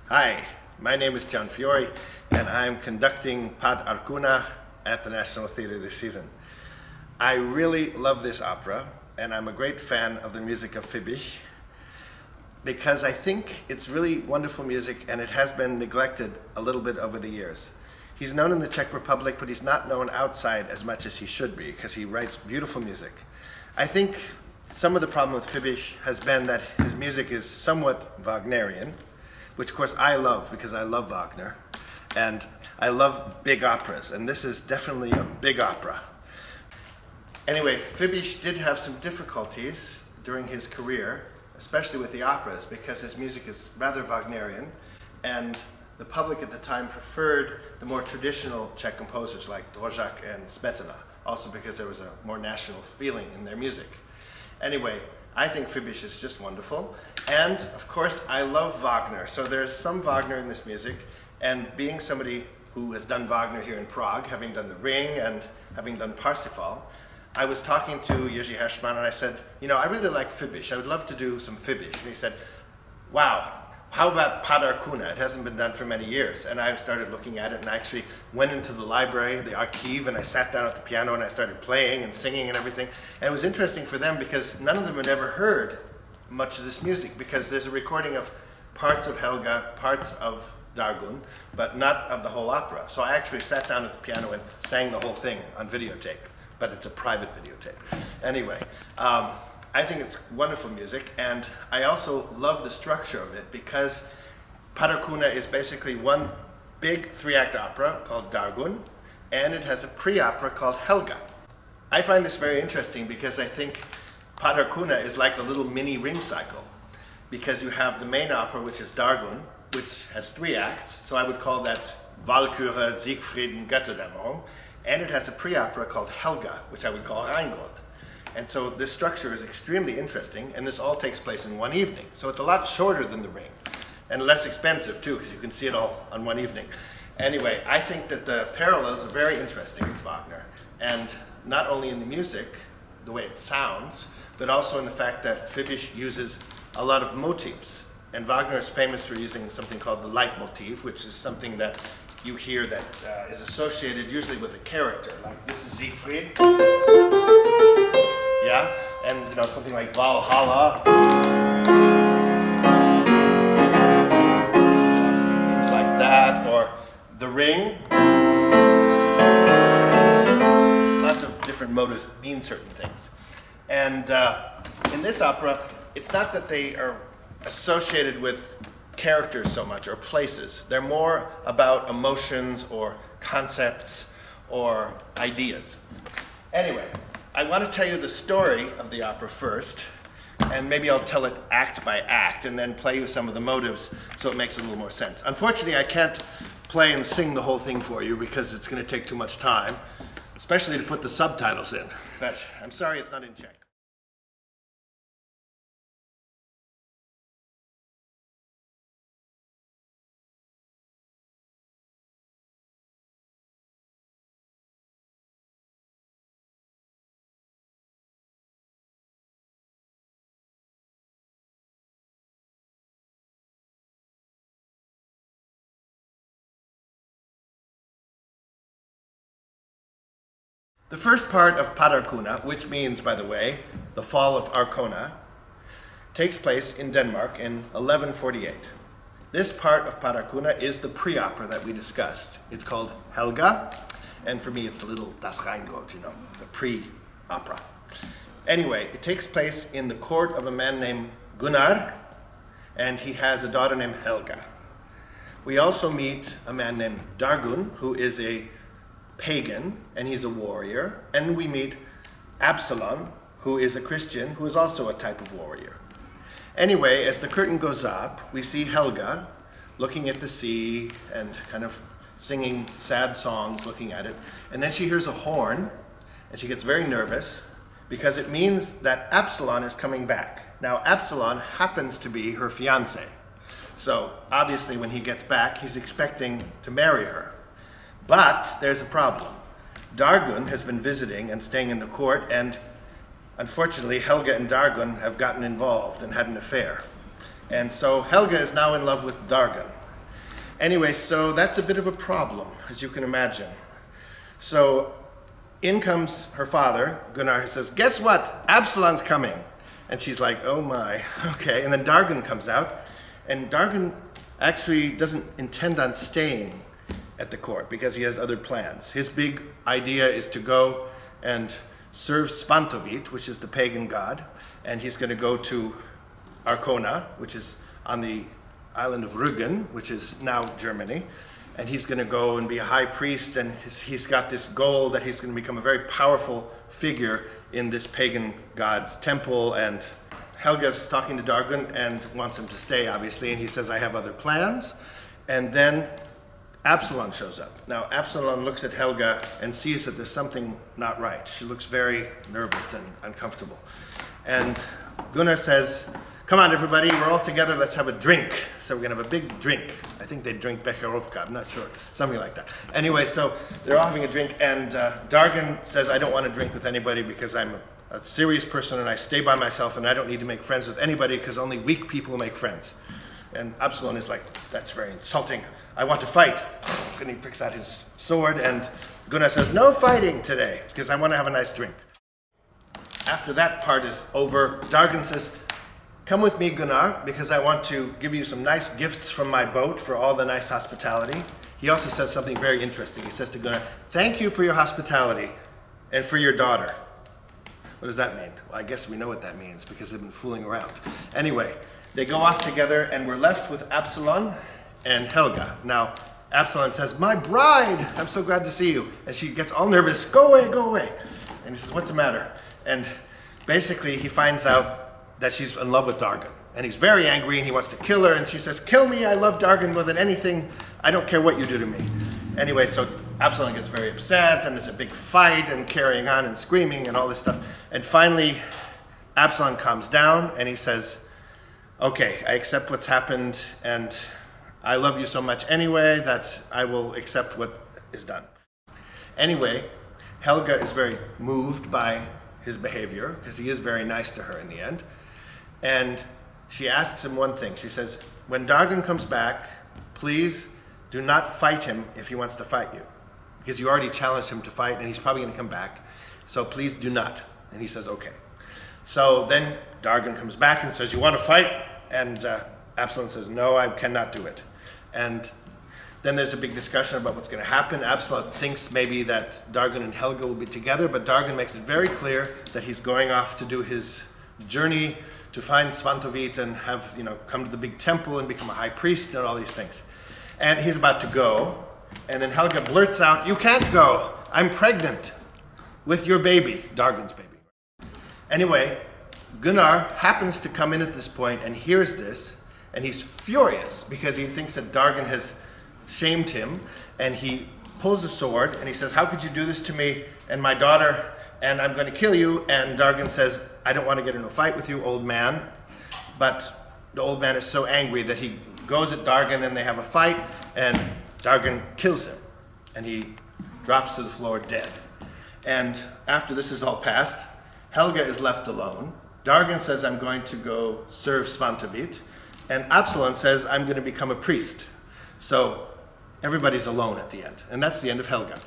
Hi, my name is John Fiore, and I'm conducting Pád Arkuna at the National Theatre this season. I really love this opera, and I'm a great fan of the music of Fibich, because I think it's really wonderful music, and it has been neglected a little bit over the years. He's known in the Czech Republic, but he's not known outside as much as he should be, because he writes beautiful music. I think some of the problem with Fibich has been that his music is somewhat Wagnerian, which of course I love because I love Wagner, and I love big operas, and this is definitely a big opera. Anyway, Fibich did have some difficulties during his career, especially with the operas, because his music is rather Wagnerian, and the public at the time preferred the more traditional Czech composers like Dvořák and Smetana, also because there was a more national feeling in their music. Anyway, I think Fibich is just wonderful, and of course I love Wagner, so there's some Wagner in this music, and being somebody who has done Wagner here in Prague, having done The Ring and having done Parsifal, I was talking to Jiří Hershman and I said, you know, I really like Fibich, I would love to do some Fibich. And he said, wow, how about Pád Arkuna? It hasn't been done for many years. And I started looking at it, and I actually went into the library, the archive, and I sat down at the piano and I started playing and singing and everything. And it was interesting for them because none of them had ever heard much of this music, because there's a recording of parts of Helga, parts of Dargun, but not of the whole opera. So I actually sat down at the piano and sang the whole thing on videotape, but it's a private videotape. Anyway, I think it's wonderful music, and I also love the structure of it, because Pád Arkuna is basically one big three-act opera called Dargun, and it has a pre-opera called Helga. I find this very interesting because I think Pád Arkuna is like a little mini ring cycle, because you have the main opera, which is Dargun, which has 3 acts, so I would call that Walküre, Siegfrieden, Götterdämmerung, and it has a pre-opera called Helga, which I would call Rheingold. And so this structure is extremely interesting, and this all takes place in one evening. So it's a lot shorter than The Ring, and less expensive too, because you can see it all on one evening. Anyway, I think that the parallels are very interesting with Wagner, and not only in the music, the way it sounds, but also in the fact that Fibich uses a lot of motifs. And Wagner is famous for using something called the leitmotif, which is something that you hear that is associated usually with a character. Like this is Siegfried. Yeah, and you know, something like Valhalla, things like that, or The Ring. Lots of different motives mean certain things. And in this opera, it's not that they are associated with characters so much, or places. They're more about emotions or concepts or ideas. Anyway, I want to tell you the story of the opera first, and maybe I'll tell it act by act, and then play you some of the motives so it makes a little more sense. Unfortunately, I can't play and sing the whole thing for you because it's going to take too much time, especially to put the subtitles in. But I'm sorry it's not in Czech. The first part of Pád Arkuna, which means, by the way, the fall of Arkona, takes place in Denmark in 1148. This part of Pád Arkuna is the pre-opera that we discussed. It's called Helga, and for me it's the little Das Rheingold, you know, the pre-opera. Anyway, it takes place in the court of a man named Gunnar, and he has a daughter named Helga. We also meet a man named Dargun, who is a pagan, and he's a warrior, and we meet Absalom, who is a Christian, who is also a type of warrior. Anyway, as the curtain goes up, we see Helga looking at the sea and kind of singing sad songs, looking at it, and then she hears a horn, and she gets very nervous, because it means that Absalom is coming back. Now, Absalom happens to be her fiancé, so obviously when he gets back, he's expecting to marry her. But there's a problem. Dargun has been visiting and staying in the court, and unfortunately Helga and Dargun have gotten involved and had an affair. And so Helga is now in love with Dargun, Anyway, so that's a bit of a problem, as you can imagine. So in comes her father, Gunnar, who says, guess what? Absalon's coming. And she's like, oh my, okay. And then Dargan comes out, and Dargan actually doesn't intend on staying at the court because he has other plans. His big idea is to go and serve Svantovit, which is the pagan god, and he's going to go to Arkona, which is on the island of Rügen, which is now Germany, and he's going to go and be a high priest, and he's got this goal that he's going to become a very powerful figure in this pagan god's temple. And Helga's talking to Dargan and wants him to stay, obviously, and he says, I have other plans. And then Absalon shows up. Now, Absalon looks at Helga and sees that there's something not right. She looks very nervous and uncomfortable. And Gunnar says, come on, everybody, we're all together, let's have a drink. So we're going to have a big drink. I think they drink Becherovka, I'm not sure, something like that. Anyway, so they're all having a drink, and Dargan says, I don't want to drink with anybody because I'm a serious person and I stay by myself and I don't need to make friends with anybody because only weak people make friends. And Absalon is like, that's very insulting. I want to fight. And he picks out his sword, and Gunnar says, no fighting today because I want to have a nice drink. After that part is over, Dargan says, come with me, Gunnar, because I want to give you some nice gifts from my boat for all the nice hospitality. He also says something very interesting. He says to Gunnar, thank you for your hospitality and for your daughter. What does that mean? Well, I guess we know what that means because they've been fooling around. Anyway, they go off together, and we're left with Absalon and Helga. Now, Absalon says, my bride, I'm so glad to see you. And she gets all nervous, go away, go away. And he says, what's the matter? And basically he finds out that she's in love with Dargan. And he's very angry and he wants to kill her, and she says, kill me, I love Dargan more than anything. I don't care what you do to me. Anyway, so Absalon gets very upset, and there's a big fight and carrying on and screaming and all this stuff. And finally, Absalon calms down and he says, okay, I accept what's happened, and I love you so much anyway that I will accept what is done. Anyway, Helga is very moved by his behavior because he is very nice to her in the end. And she asks him one thing. She says, when Dargan comes back, please do not fight him if he wants to fight you, because you already challenged him to fight and he's probably going to come back. So please do not. And he says, okay. So then Dargan comes back and says, you want to fight? And Absalon says, no, I cannot do it. And then there's a big discussion about what's going to happen. Absalon thinks maybe that Dargan and Helga will be together, but Dargan makes it very clear that he's going off to do his journey to find Svantovit and have, come to the big temple and become a high priest and all these things. And he's about to go, and then Helga blurts out, you can't go, I'm pregnant with your baby, Dargan's baby. Anyway, Gunnar happens to come in at this point and hears this, and he's furious because he thinks that Dargan has shamed him, and he pulls a sword and he says, how could you do this to me and my daughter, and I'm going to kill you. And Dargan says, I don't want to get into a fight with you, old man. But the old man is so angry that he goes at Dargan and they have a fight, and Dargan kills him and he drops to the floor dead. And after this is all passed, Helga is left alone. Dargan says, I'm going to go serve Svantovit, and Absalon says, I'm going to become a priest. So everybody's alone at the end, and that's the end of Helga.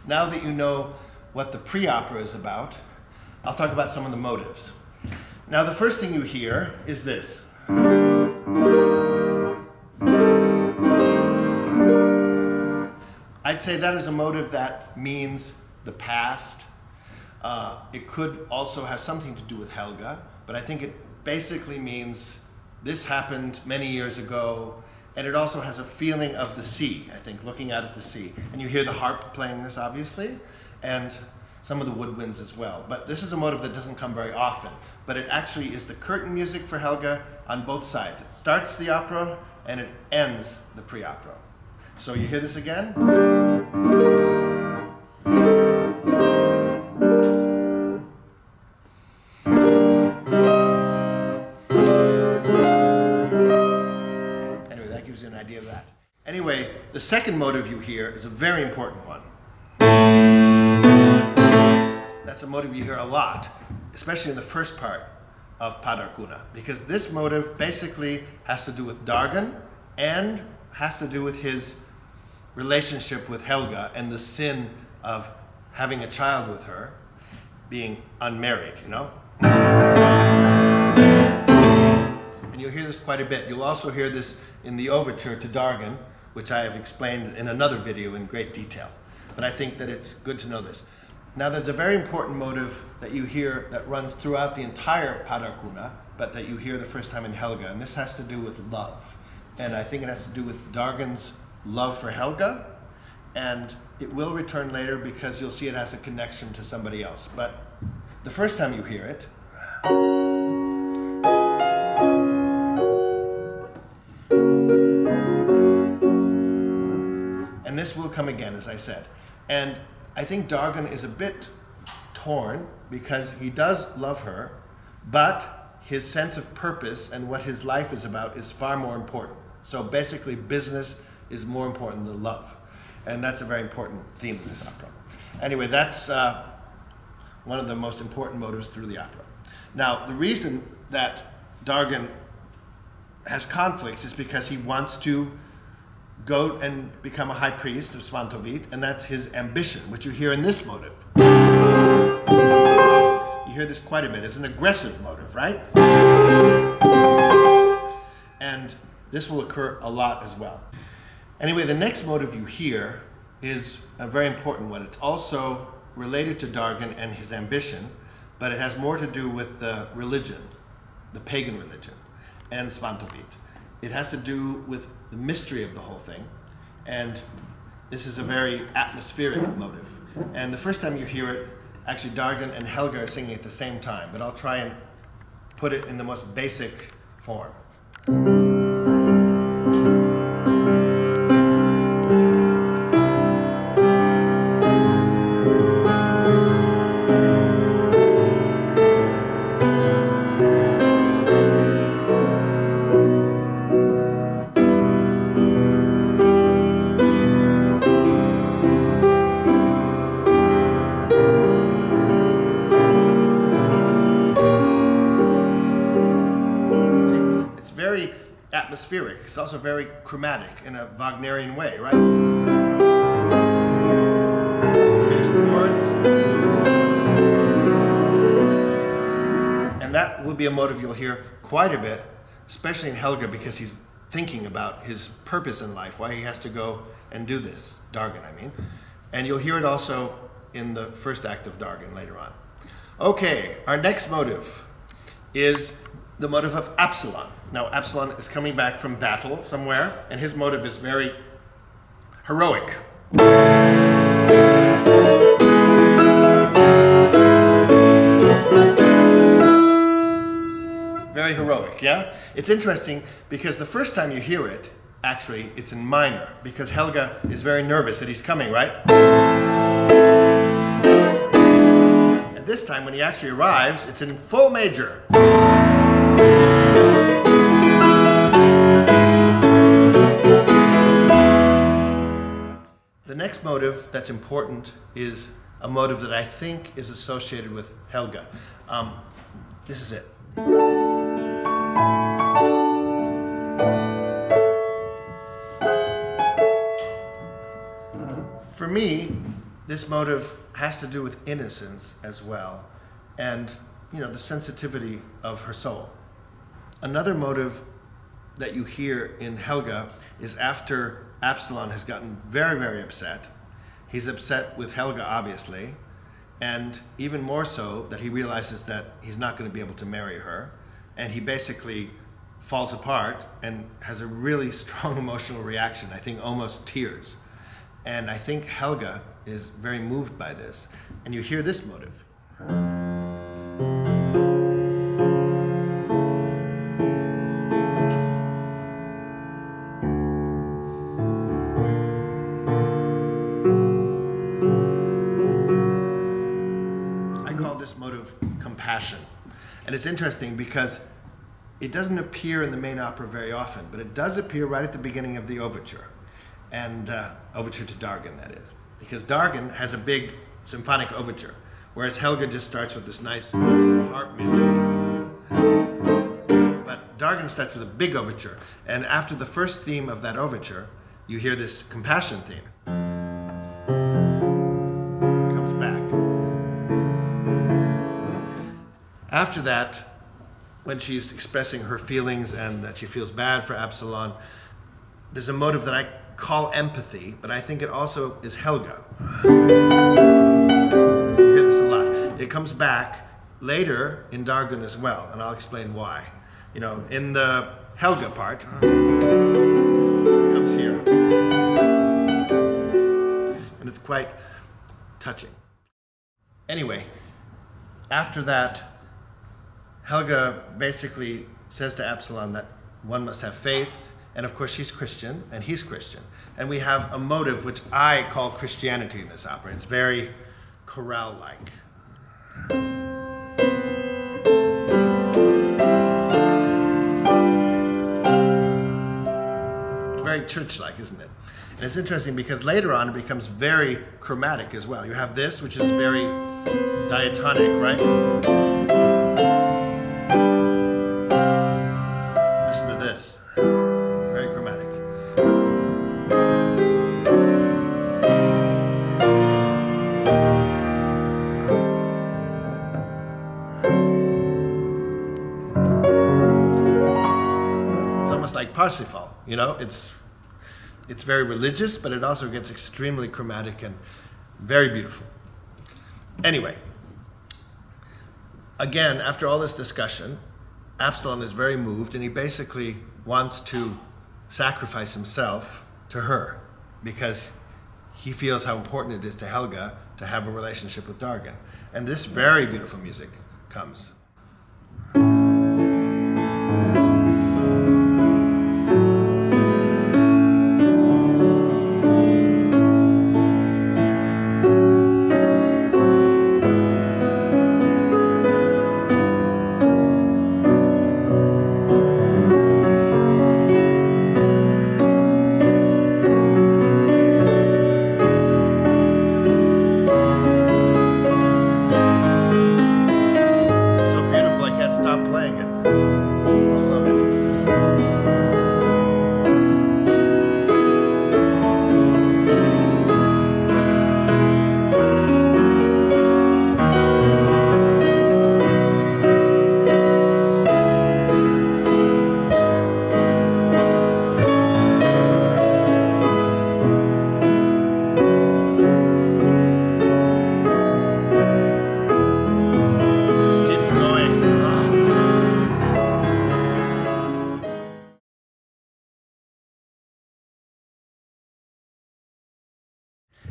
Now that you know what the pre-opera is about, I'll talk about some of the motives. Now, the first thing you hear is this. I'd say that is a motive that means the past. It could also have something to do with Helga, but I think it basically means this happened many years ago, and it also has a feeling of the sea, I think, looking out at the sea. And you hear the harp playing this, obviously, and some of the woodwinds as well. But this is a motive that doesn't come very often, but it actually is the curtain music for Helga on both sides. It starts the opera, and it ends the pre-opera. So you hear this again? An idea of that. Anyway, the second motive you hear is a very important one. That's a motive you hear a lot, especially in the first part of Pád Arkuna, because this motive basically has to do with Dargan and has to do with his relationship with Helga and the sin of having a child with her, being unmarried, you know? And you'll hear this quite a bit. You'll also hear this in the overture to Dargan, which I have explained in another video in great detail. But I think that it's good to know this. Now there's a very important motive that you hear that runs throughout the entire Pád Arkuna, but that you hear the first time in Helga, and this has to do with love. And I think it has to do with Dargan's love for Helga, and it will return later because you'll see it has a connection to somebody else. But the first time you hear it, and this will come again, as I said. And I think Dargan is a bit torn because he does love her, but his sense of purpose and what his life is about is far more important. So basically business is more important than love. And that's a very important theme in this opera. Anyway, that's one of the most important motives through the opera. Now, the reason that Dargan has conflicts is because he wants to go and become a high priest of Svantovit, and that's his ambition, which you hear in this motive. You hear this quite a bit. It's an aggressive motive, right? And this will occur a lot as well. Anyway, the next motive you hear is a very important one. It's also related to Dargan and his ambition, but it has more to do with the religion, the pagan religion, and Svantovit. It has to do with the mystery of the whole thing, and this is a very atmospheric motive. And the first time you hear it, actually Dargan and Helga are singing at the same time, but I'll try and put it in the most basic form. Atmospheric. It's also very chromatic in a Wagnerian way, right? There's chords. And that will be a motive you'll hear quite a bit, especially in Helga, because he's thinking about his purpose in life, why he has to go and do this, Dargan, I mean. And you'll hear it also in the first act of Dargan later on. Okay, our next motive is the motive of Absalon. Now, Absalon is coming back from battle somewhere, and his motive is very heroic. Very heroic, yeah? It's interesting because the first time you hear it, actually, it's in minor, because Helga is very nervous that he's coming, right? And this time, when he actually arrives, it's in full major. The next motive that's important is a motive that I think is associated with Helga. This is it. For me, this motive has to do with innocence as well, and the sensitivity of her soul. Another motive that you hear in Helga is after Absalon has gotten very, very upset. He's upset with Helga, obviously, and even more so that he realizes that he's not going to be able to marry her, and he basically falls apart and has a really strong emotional reaction, I think almost tears. And I think Helga is very moved by this, and you hear this motive. Compassion. And it's interesting because it doesn't appear in the main opera very often, but it does appear right at the beginning of the overture, and overture to Dargan, that is. Because Dargan has a big symphonic overture, whereas Helga just starts with this nice harp music. Dargen starts with a big overture, and after the first theme of that overture, you hear this compassion theme. It comes back. After that, when she's expressing her feelings and that she feels bad for Absalon, there's a motive that I call empathy, but I think it also is Helga. You hear this a lot. It comes back later in Dargen as well, and I'll explain why. You know, in the Helga part, it comes here. And it's quite touching. Anyway, after that, Helga basically says to Absalon that one must have faith, and of course she's Christian, and he's Christian. And we have a motive which I call Christianity in this opera. It's very chorale-like. It's very church-like, isn't it? And it's interesting because later on it becomes very chromatic as well. You have this, which is very diatonic, right? Listen to this. Very chromatic. It's almost like Parsifal, you know? It's very religious, but it also gets extremely chromatic and very beautiful. Anyway, again, after all this discussion, Absalon is very moved, and he basically wants to sacrifice himself to her because he feels how important it is to Helga to have a relationship with Dargen. And this very beautiful music comes.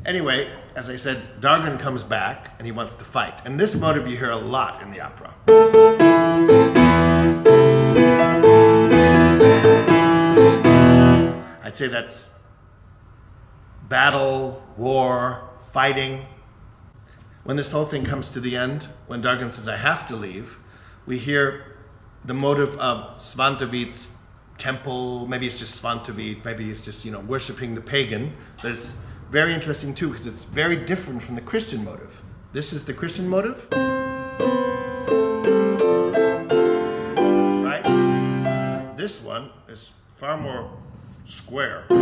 Anyway, as I said, Dargen comes back and he wants to fight. And this motive you hear a lot in the opera. I'd say that's battle, war, fighting. When this whole thing comes to the end, when Dargen says, I have to leave, we hear the motive of Svantevit's temple. Maybe it's just Svantevit, maybe it's just, you know, worshiping the pagan. But it's very interesting too, because it's very different from the Christian motive. This is the Christian motive. Right? This one is far more square. There's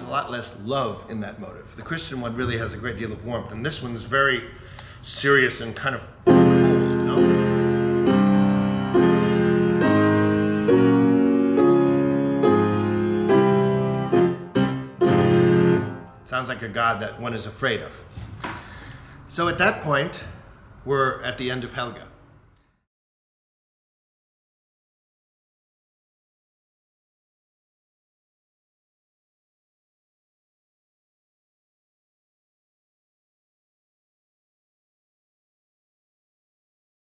a lot less love in that motive. The Christian one really has a great deal of warmth, and this one is very serious and kind of cold, you know? Sounds like a god that one is afraid of. So at that point, we're at the end of Helga.